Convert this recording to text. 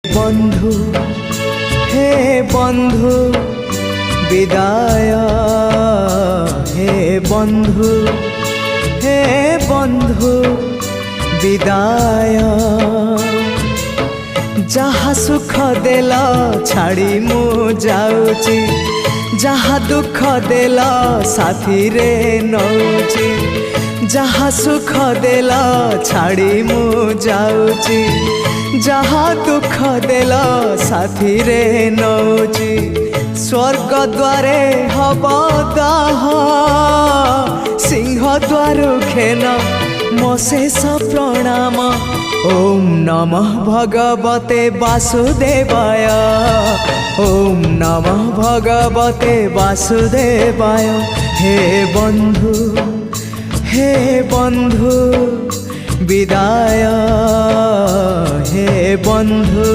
বন্ধু হে বন্ধু বিদায়, হে বন্ধু হে বন্ধু বিদায়। যাহা সুখ দেল ছাড়ি মু যাউছি, যাহা দুঃখ দেল সাথীরে নৌছি। যাহা সুখ দেল ছাড়ি মু যাউছি, যাহা দুঃখ দেল সাথীরে নৌছি। স্বর্গ দ্বারে হব দাহ, সিংহ দ্বারু খেন মো শেষ প্রণাম। ওম নমঃ ভগবতে বাসুদেবায়, ওম নমঃ ভগবতে বাসুদেবায়। হে বন্ধু হে বন্ধু বিদায়, হে বন্ধু।